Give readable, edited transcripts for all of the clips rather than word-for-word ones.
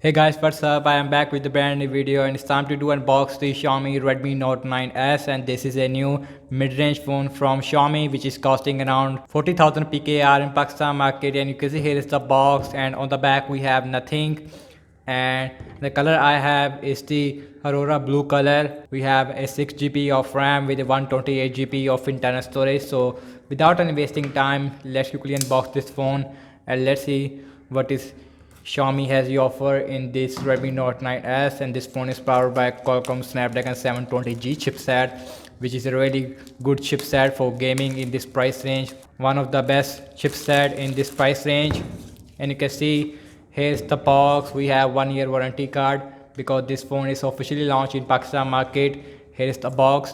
Hey guys, what's up? I am back with a brand new video and it's time to do unbox the Xiaomi Redmi Note 9s, and this is a new mid-range phone from Xiaomi which is costing around 40,000 PKR in Pakistan market. And you can see here is the box, and on the back we have nothing, and the color I have is the Aurora blue color. We have a 6 GB of RAM with a 128 GB of internal storage. So without any wasting time, let's quickly unbox this phone and let's see what is Xiaomi has the offer in this Redmi Note 9s. And this phone is powered by Qualcomm Snapdragon 720G chipset, which is a really good chipset for gaming in this price range. One of the best chipset in this price range. And you can see here's the box. We have 1 year warranty card because this phone is officially launched in Pakistan market. Here is the box.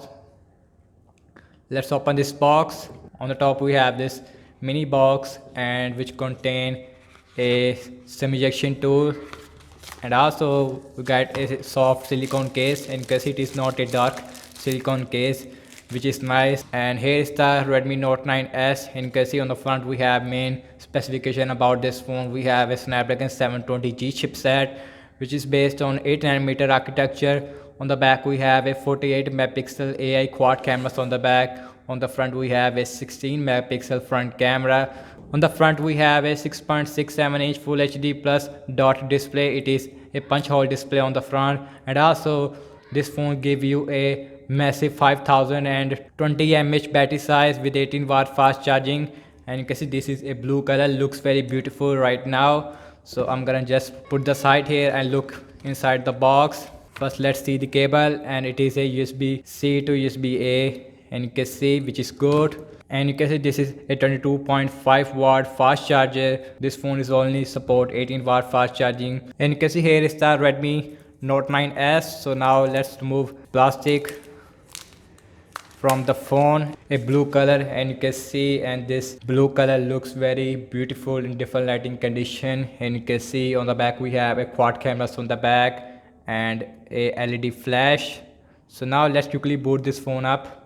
Let's open this box. On the top we have this mini box, and which contain a SIM ejection tool, and also we got a soft silicone case, and because it is not a dark silicone case, which is nice. And here is the Redmi Note 9s, and you can see on the front we have main specification about this phone. We have a Snapdragon 720G chipset which is based on 8nm architecture. On the back we have a 48 megapixel AI quad cameras on the back. On the front we have a 16 megapixel front camera. On the front we have a 6.67 inch Full HD plus dot display. It is a punch hole display on the front, and also this phone gives you a massive 5020 mAh battery size with 18 watt fast charging. And you can see this is a blue color, looks very beautiful right now. So I'm gonna just put the side here and look inside the box. First let's see the cable, and it is a USB-C to USB-A, and you can see which is good. And you can see this is a 22.5 watt fast charger. This phone is only support 18 watt fast charging. And you can see here is the Redmi Note 9s. So now let's remove plastic from the phone, a blue color, and you can see, and this blue color looks very beautiful in different lighting condition. And you can see on the back we have a quad cameras on the back and a LED flash. So now let's quickly boot this phone up.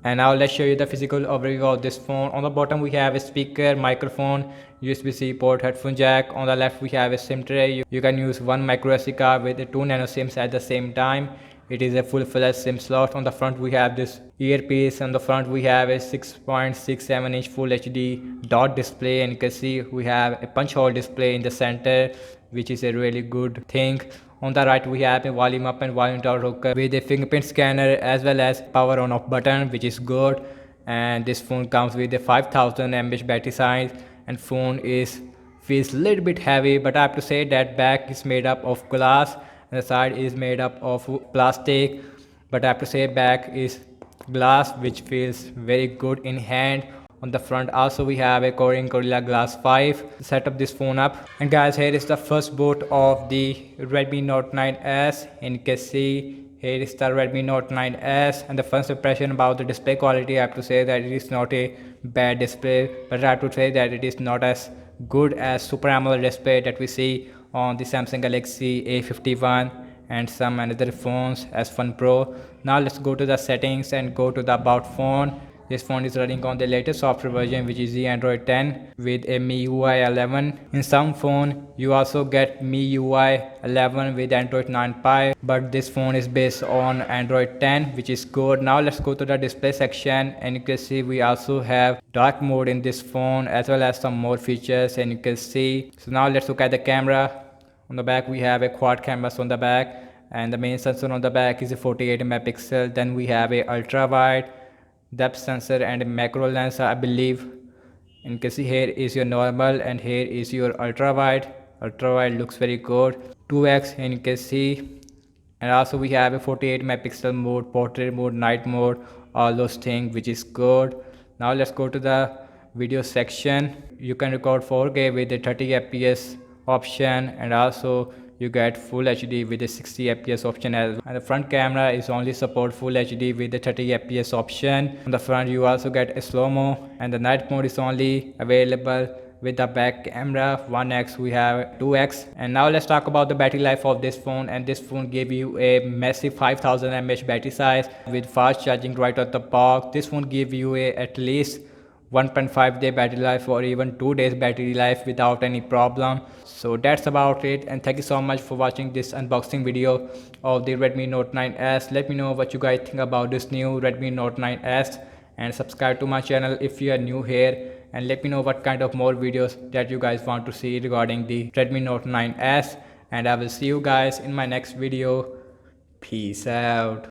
And now let's show you the physical overview of this phone. On the bottom we have a speaker, microphone, USB-C port, headphone jack. On the left we have a SIM tray. You can use one micro SD card with 2 nano SIMs at the same time. It is a full-fledged SIM slot. On the front we have this earpiece. On the front we have a 6.67 inch Full HD dot display, and you can see we have a punch hole display in the center, which is a really good thing. On the right we have a volume up and volume down rocker with a fingerprint scanner as well as power on off button, which is good. And this phone comes with a 5000 mAh battery size, and phone feels a little bit heavy, but I have to say that back is made up of glass and the side is made up of plastic. But I have to say back is glass, which feels very good in hand. On the front also we have a Corning Gorilla Glass 5 to set up this phone up. And guys, here is the first boot of the Redmi Note 9s, and you can see here is the Redmi Note 9s. And the first impression about the display quality, I have to say that it is not a bad display, but I have to say that it is not as good as Super AMOLED display that we see on the Samsung Galaxy A51 and some another phones S1 Pro. Now let's go to the settings and go to the about phone. This phone is running on the latest software version, which is the Android 10 with a MIUI 11. In some phone you also get MIUI 11 with Android 9 Pie, but this phone is based on Android 10, which is good. Now let's go to the display section, and you can see we also have dark mode in this phone as well as some more features, and you can see. So now let's look at the camera. On the back we have a quad cameras on the back, and the main sensor on the back is a 48 megapixel. Then we have a ultra wide, depth sensor, and a macro lens, I believe. And you can see here is your normal and here is your ultra wide. Ultra wide looks very good, 2x, and you can see. And also we have a 48 megapixel mode, portrait mode, night mode, all those things, which is good. Now let's go to the video section. You can record 4K with a 30 fps option, and also you get Full HD with a 60 fps option as well. And the front camera is only support Full HD with the 30 fps option. On the front you also get a slow-mo, and the night mode is only available with the back camera 1x, we have 2x. And now let's talk about the battery life of this phone. And this phone gave you a massive 5000 mAh battery size with fast charging right at the box. This phone give you at least 1.5 day battery life or even 2 days battery life without any problem. So that's about it, and thank you so much for watching this unboxing video of the Redmi Note 9s. Let me know what you guys think about this new Redmi Note 9s, and subscribe to my channel if you are new here, and let me know what kind of more videos that you guys want to see regarding the Redmi Note 9s, and I will see you guys in my next video. Peace out.